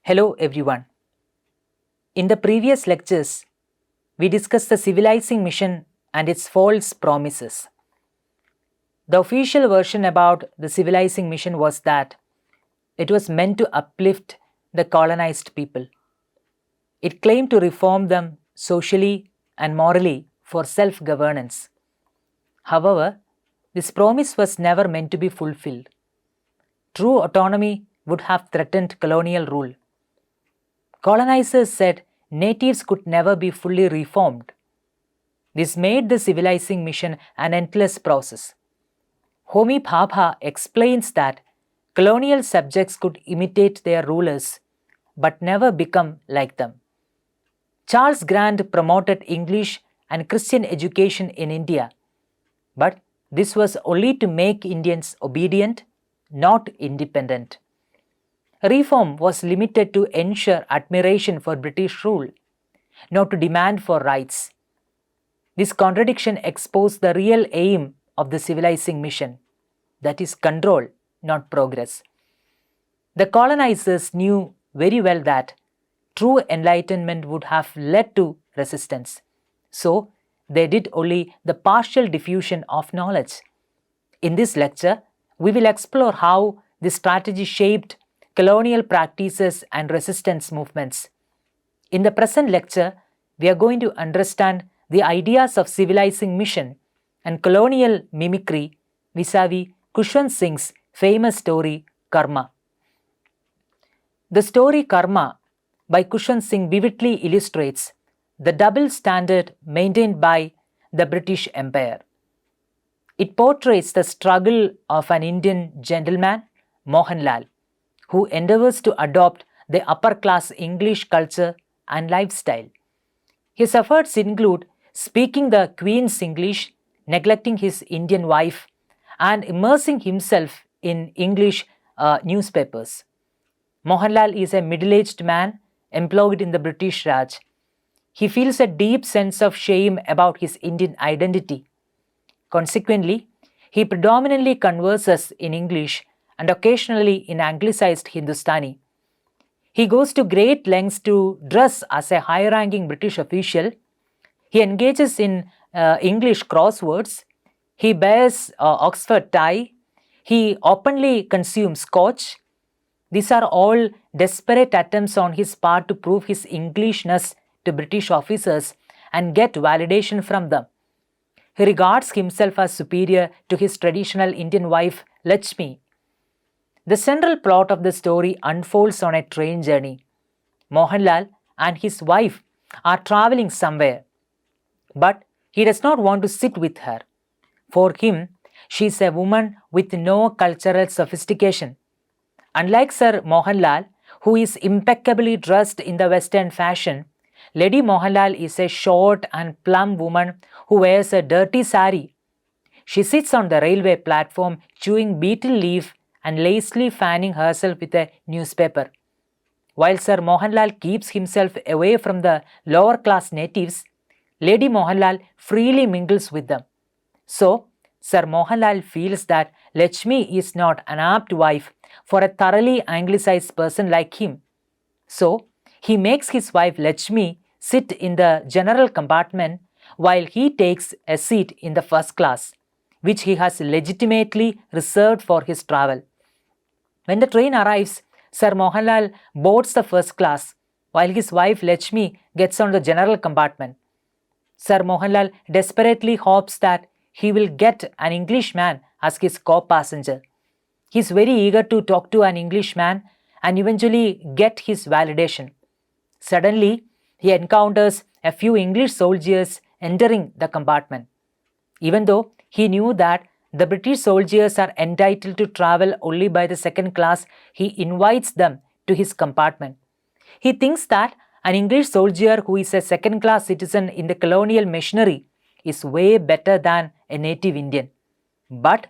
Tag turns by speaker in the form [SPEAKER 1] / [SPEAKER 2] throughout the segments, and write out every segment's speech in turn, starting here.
[SPEAKER 1] Hello everyone. In the previous lectures, we discussed the Civilizing mission and its false promises. The official version about the Civilizing mission was that it was meant to uplift the colonized people. It claimed to reform them socially and morally for self-governance. However, this promise was never meant to be fulfilled. True autonomy would have threatened colonial rule. Colonizers said natives could never be fully reformed. This made the civilizing mission an endless process. Homi Bhabha explains that colonial subjects could imitate their rulers but never become like them. Charles Grant promoted English and Christian education in India, but this was only to make Indians obedient, not independent. Reform was limited to ensure admiration for British rule, not to demand for rights. This contradiction exposed the real aim of the civilizing mission, that is control, not progress. The colonizers knew very well that true enlightenment would have led to resistance. So, they did only the partial diffusion of knowledge. In this lecture, we will explore how this strategy shaped colonial practices and resistance movements. In the present lecture, we are going to understand the ideas of civilizing mission and colonial mimicry vis-à-vis Khushwant Singh's famous story Karma. The story Karma by Khushwant Singh vividly illustrates the double standard maintained by the British Empire. It portrays the struggle of an Indian gentleman, Mohanlal, who endeavors to adopt the upper-class English culture and lifestyle. His efforts include speaking the Queen's English, neglecting his Indian wife, and immersing himself in English newspapers. Mohanlal is a middle-aged man employed in the British Raj. He feels a deep sense of shame about his Indian identity. Consequently, he predominantly converses in English and occasionally in anglicized Hindustani. He goes to great lengths to dress as a high-ranking British official. He engages in English crosswords. He bears Oxford tie. He openly consumes scotch. These are all desperate attempts on his part to prove his Englishness to British officers and get validation from them. He regards himself as superior to his traditional Indian wife, Lakshmi. The central plot of the story unfolds on a train journey. Mohanlal and his wife are traveling somewhere, but he does not want to sit with her. For him, she is a woman with no cultural sophistication. Unlike Sir Mohanlal, who is impeccably dressed in the Western fashion, Lady Mohanlal is a short and plump woman who wears a dirty sari. She sits on the railway platform chewing betel leaf and lazily fanning herself with a newspaper. While Sir Mohanlal keeps himself away from the lower class natives, Lady Mohanlal freely mingles with them. So, Sir Mohanlal feels that Lakshmi is not an apt wife for a thoroughly anglicized person like him. So, he makes his wife Lakshmi sit in the general compartment while he takes a seat in the first class, which he has legitimately reserved for his travel. When the train arrives, Sir Mohanlal boards the first class, while his wife Lakshmi gets on the general compartment. Sir Mohanlal desperately hopes that he will get an Englishman as his co-passenger. He is very eager to talk to an Englishman and eventually get his validation. Suddenly, he encounters a few English soldiers entering the compartment. Even though he knew that the British soldiers are entitled to travel only by the second class, he invites them to his compartment. He thinks that an English soldier who is a second-class citizen in the colonial machinery is way better than a native Indian. But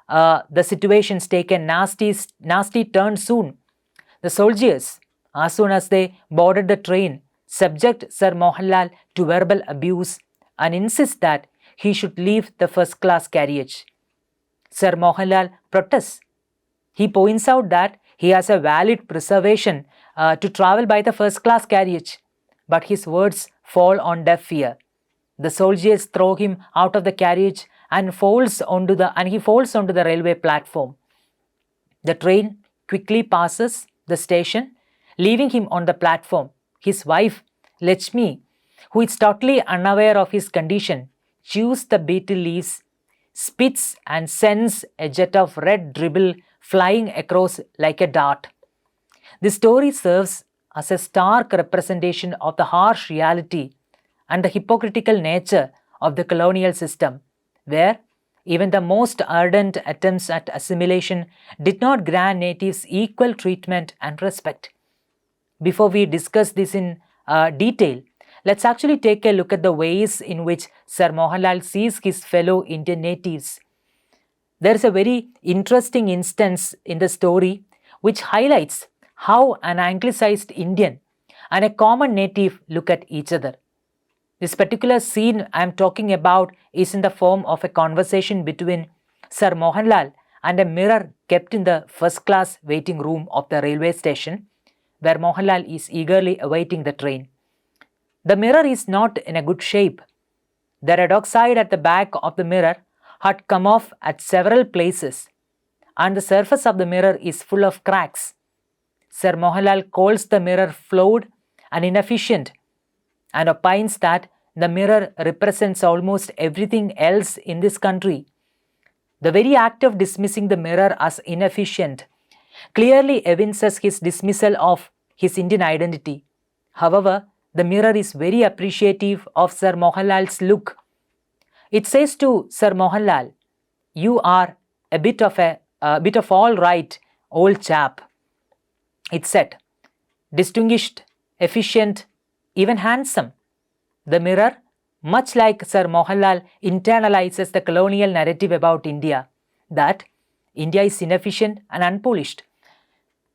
[SPEAKER 1] the situations take a nasty turn soon. The soldiers, as soon as they boarded the train, subject Sir Mohanlal to verbal abuse and insist that he should leave the first-class carriage. Sir Mohanlal protests. He points out that he has a valid preservation to travel by the first class carriage, but his words fall on deaf ear. The soldiers throw him out of the carriage and he falls onto the railway platform. The train quickly passes the station, leaving him on the platform. His wife, Lakshmi, who is totally unaware of his condition, chews the betel leaves, spits and sends a jet of red dribble flying across like a dart. The story serves as a stark representation of the harsh reality and the hypocritical nature of the colonial system, where even the most ardent attempts at assimilation did not grant natives equal treatment and respect. Before we discuss this in detail, let's actually take a look at the ways in which Sir Mohanlal sees his fellow Indian natives. There is a very interesting instance in the story which highlights how an anglicized Indian and a common native look at each other. This particular scene I am talking about is in the form of a conversation between Sir Mohanlal and a mirror kept in the first class waiting room of the railway station, where Mohanlal is eagerly awaiting the train. The mirror is not in a good shape. The red oxide at the back of the mirror had come off at several places, and the surface of the mirror is full of cracks. Sir Mohanlal calls the mirror flawed and inefficient and opines that the mirror represents almost everything else in this country. The very act of dismissing the mirror as inefficient clearly evinces his dismissal of his Indian identity. However, the mirror is very appreciative of Sir Mohanlal's look. It says to Sir Mohanlal, "You are a bit of all right, old chap." It said, distinguished, efficient, even handsome. The mirror, much like Sir Mohanlal, internalizes the colonial narrative about India, that India is inefficient and unpolished.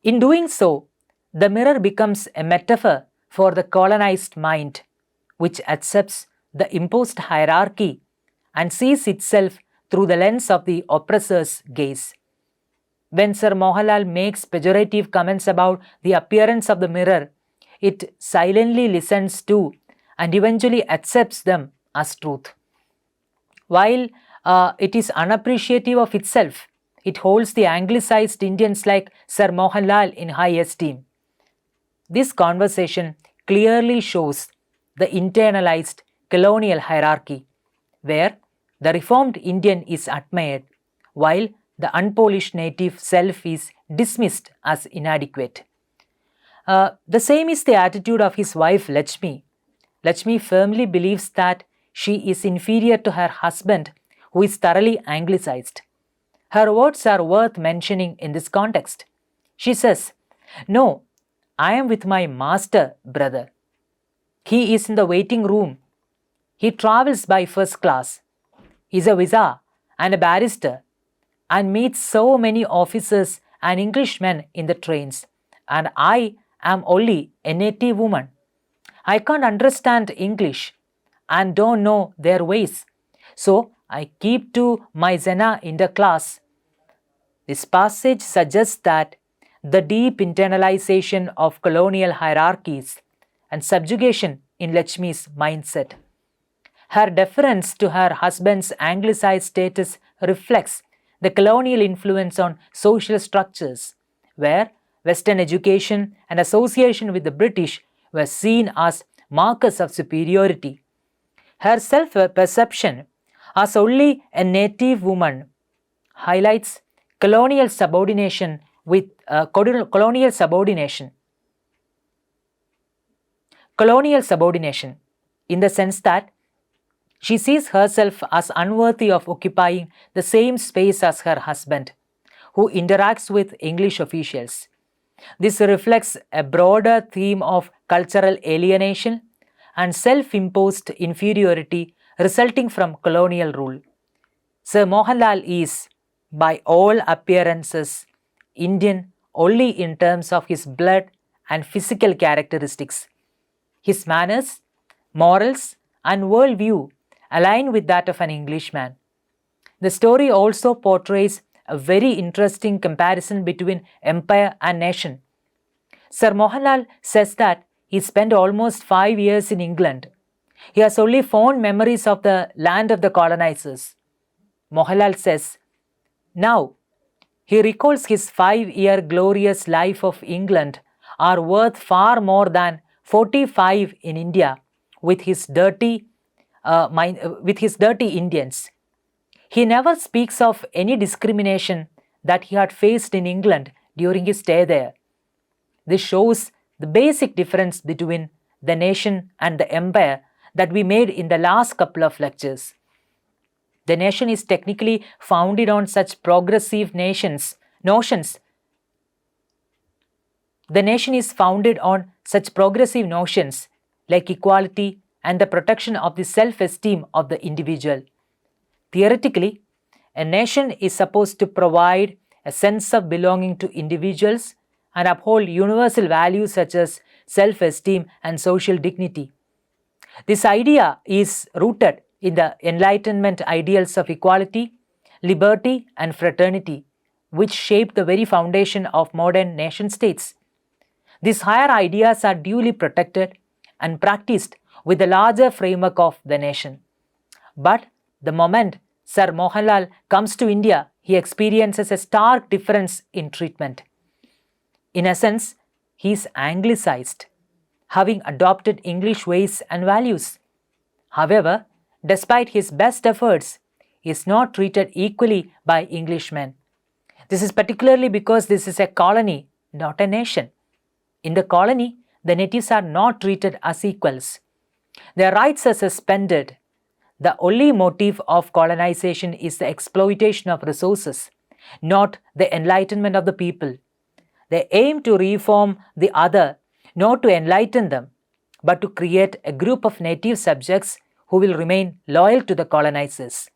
[SPEAKER 1] In doing so, the mirror becomes a metaphor for the colonized mind, which accepts the imposed hierarchy and sees itself through the lens of the oppressor's gaze. When Sir Mohanlal makes pejorative comments about the appearance of the mirror, it silently listens to and eventually accepts them as truth. While it is unappreciative of itself, it holds the anglicized Indians like Sir Mohanlal in high esteem. This conversation clearly shows the internalized colonial hierarchy, where the reformed Indian is admired, while the unpolished native self is dismissed as inadequate. The same is the attitude of his wife Lakshmi. Lakshmi firmly believes that she is inferior to her husband, who is thoroughly anglicized. Her words are worth mentioning in this context. She says, "No, I am with my master, brother. He is in the waiting room. He travels by first class. He is a visa and a barrister and meets so many officers and Englishmen in the trains, and I am only a native woman. I can't understand English and don't know their ways, so I keep to my Zena in the class." This passage suggests that the deep internalization of colonial hierarchies and subjugation in Lakshmi's mindset. Her deference to her husband's anglicized status reflects the colonial influence on social structures, where Western education and association with the British were seen as markers of superiority. Her self-perception as only a native woman highlights colonial subordination in the sense that she sees herself as unworthy of occupying the same space as her husband, who interacts with English officials. This reflects a broader theme of cultural alienation and self-imposed inferiority resulting from colonial rule. Sir Mohanlal is, by all appearances, Indian only in terms of his blood and physical characteristics. His manners, morals, and worldview align with that of an Englishman. The story also portrays a very interesting comparison between empire and nation. Sir Mohanlal says that he spent almost 5 years in England. He has only fond memories of the land of the colonizers. Mohanlal says, now, he recalls his 5-year glorious life of England are worth far more than 45 in India with his dirty Indians. He never speaks of any discrimination that he had faced in England during his stay there. This shows the basic difference between the nation and the empire that we made in the last couple of lectures. The nation is technically founded on such progressive notions. The nation is founded on such progressive notions like equality and the protection of the self-esteem of the individual. Theoretically, a nation is supposed to provide a sense of belonging to individuals and uphold universal values such as self-esteem and social dignity. This idea is rooted in the Enlightenment ideals of equality, liberty, and fraternity, which shaped the very foundation of modern nation-states. These higher ideas are duly protected and practiced with the larger framework of the nation. But the moment Sir Mohanlal comes to India, he experiences a stark difference in treatment. In essence, he is anglicized, having adopted English ways and values. However, despite his best efforts, he is not treated equally by Englishmen. This is particularly because this is a colony, not a nation. In the colony, the natives are not treated as equals. Their rights are suspended. The only motive of colonization is the exploitation of resources, not the enlightenment of the people. They aim to reform the other, not to enlighten them, but to create a group of native subjects who will remain loyal to the colonizers.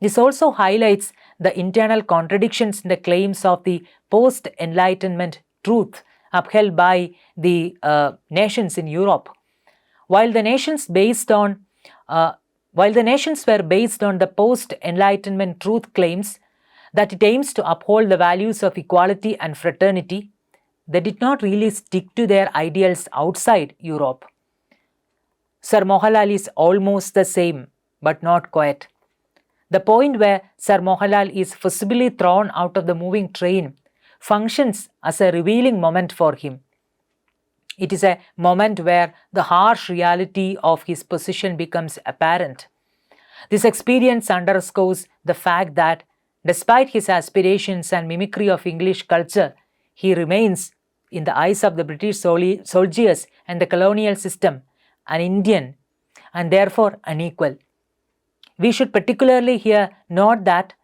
[SPEAKER 1] This also highlights the internal contradictions in the claims of the post-enlightenment truth upheld by the nations in Europe. While the nations were based on the post-enlightenment truth claims that it aims to uphold the values of equality and fraternity, they did not really stick to their ideals outside Europe. Sir Mohanlal is almost the same, but not quite. The point where Sir Mohanlal is forcibly thrown out of the moving train functions as a revealing moment for him. It is a moment where the harsh reality of his position becomes apparent. This experience underscores the fact that despite his aspirations and mimicry of English culture, he remains, in the eyes of the British soldiers and the colonial system, an Indian and therefore unequal. We should particularly here note that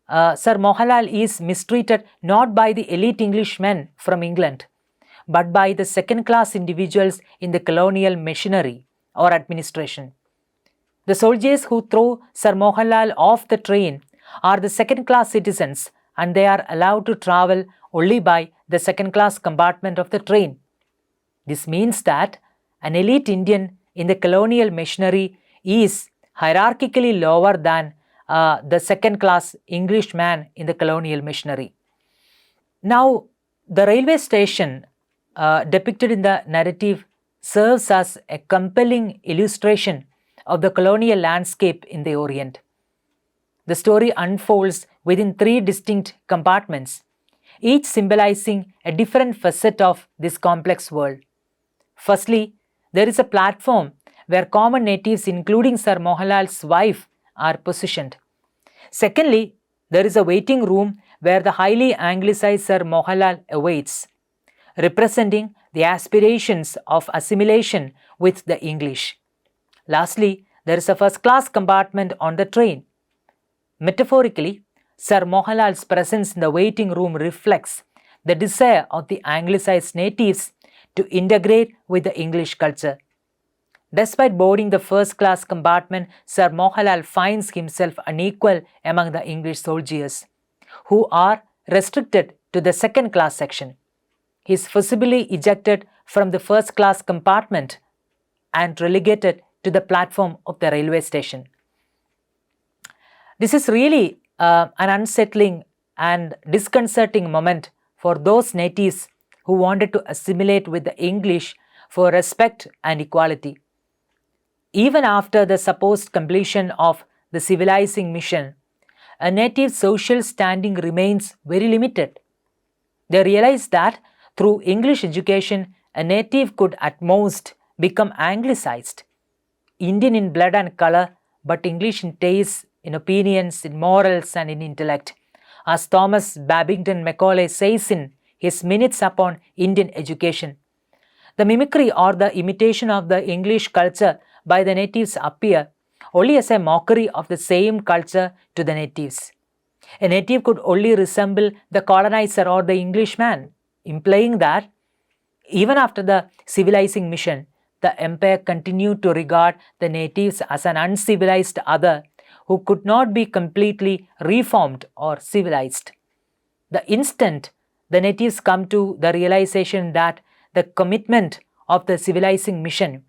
[SPEAKER 1] Sir Mohanlal is mistreated not by the elite Englishmen from England, but by the second-class individuals in the colonial machinery or administration. The soldiers who throw Sir Mohanlal off the train are the second-class citizens, and they are allowed to travel only by the second-class compartment of the train. This means that an elite Indian in the colonial machinery is hierarchically lower than the second-class Englishman in the colonial machinery. Now, the railway station depicted in the narrative serves as a compelling illustration of the colonial landscape in the Orient. The story unfolds within 3 distinct compartments, each symbolizing a different facet of this complex world. Firstly, there is a platform where common natives, including Sir Mohanlal's wife, are positioned. Secondly, there is a waiting room where the highly anglicized Sir Mohanlal awaits, representing the aspirations of assimilation with the English. Lastly, there is a first-class compartment on the train. Metaphorically, Sir Mohanlal's presence in the waiting room reflects the desire of the anglicized natives to integrate with the English culture. Despite boarding the first-class compartment, Sir Mohanlal finds himself unequal among the English soldiers, who are restricted to the second-class section. He is forcibly ejected from the first-class compartment and relegated to the platform of the railway station. This is really an unsettling and disconcerting moment for those natives who wanted to assimilate with the English for respect and equality. Even after the supposed completion of the civilizing mission, a native social standing remains very limited. They realized that through English education, a native could at most become anglicized, Indian in blood and color, but English in taste, in opinions, in morals, and in intellect. As Thomas Babington Macaulay says in his Minutes upon Indian Education, the mimicry or the imitation of the English culture by the natives appear only as a mockery of the same culture to the natives. A native could only resemble the colonizer or the Englishman, implying that even after the civilizing mission, the empire continued to regard the natives as an uncivilized other who could not be completely reformed or civilized. The instant the natives come to the realization that the commitment of the civilizing mission,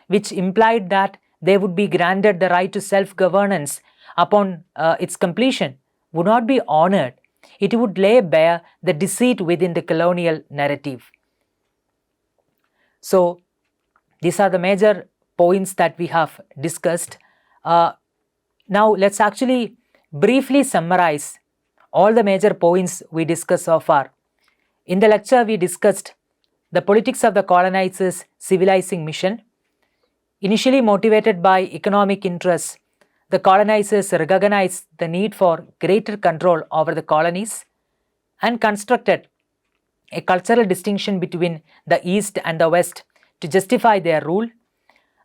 [SPEAKER 1] which implied that they would be granted the right to self-governance upon its completion, would not be honored, it would lay bare the deceit within the colonial narrative. So, these are the major points that we have discussed. Now, let's actually briefly summarize all the major points we discussed so far. In the lecture, we discussed the politics of the colonizers' civilizing mission. Initially motivated by economic interests, the colonizers recognized the need for greater control over the colonies and constructed a cultural distinction between the East and the West to justify their rule.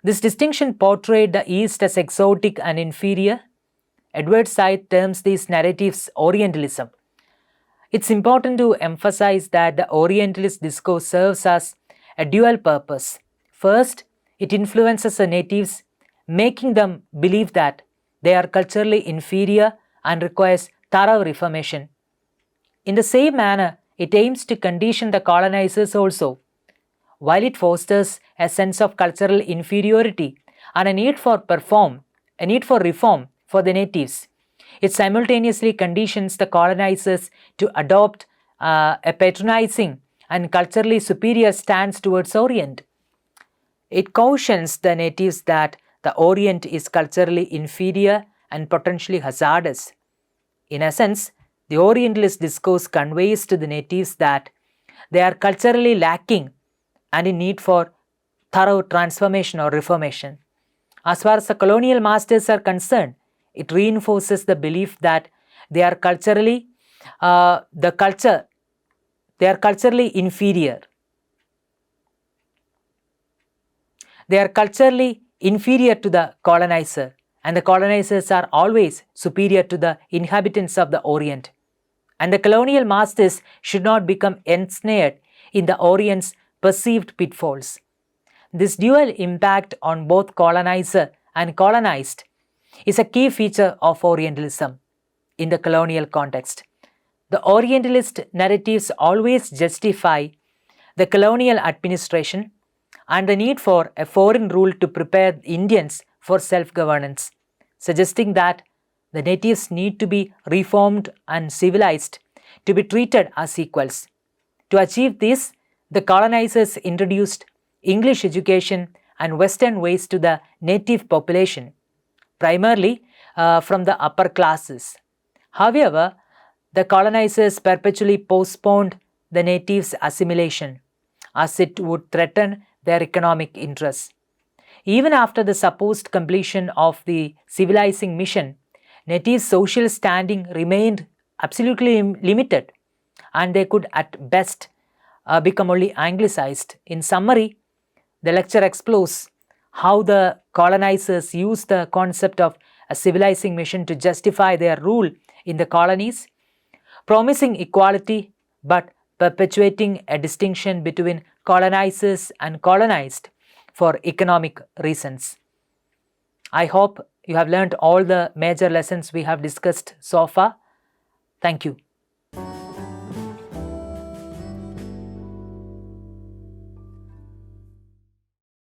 [SPEAKER 1] This distinction portrayed the East as exotic and inferior. Edward Said terms these narratives Orientalism. It's important to emphasize that the Orientalist discourse serves as a dual purpose. First, it influences the natives, making them believe that they are culturally inferior and requires thorough reformation. In the same manner, it aims to condition the colonizers also. While it fosters a sense of cultural inferiority and a need for reform for the natives, it simultaneously conditions the colonizers to adopt a patronizing and culturally superior stance towards Orient. It cautions the natives that the Orient is culturally inferior and potentially hazardous. In essence, the Orientalist discourse conveys to the natives that they are culturally lacking and in need for thorough transformation or reformation. As far as the colonial masters are concerned, it reinforces the belief that they are culturally inferior. They are culturally inferior to the colonizer, and the colonizers are always superior to the inhabitants of the Orient. And the colonial masters should not become ensnared in the Orient's perceived pitfalls. This dual impact on both colonizer and colonized is a key feature of Orientalism in the colonial context. The Orientalist narratives always justify the colonial administration and the need for a foreign rule to prepare Indians for self-governance, suggesting that the natives need to be reformed and civilized to be treated as equals. To achieve this, the colonizers introduced English education and Western ways to the native population, primarily from the upper classes. However, the colonizers perpetually postponed the natives' assimilation, as it would threaten their economic interests. Even after the supposed completion of the civilizing mission, native social standing remained absolutely limited, and they could at best become only anglicized. In summary, the lecture explores how the colonizers used the concept of a civilizing mission to justify their rule in the colonies, promising equality but perpetuating a distinction between colonizers and colonized for economic reasons. I hope you have learned all the major lessons we have discussed so far. Thank you.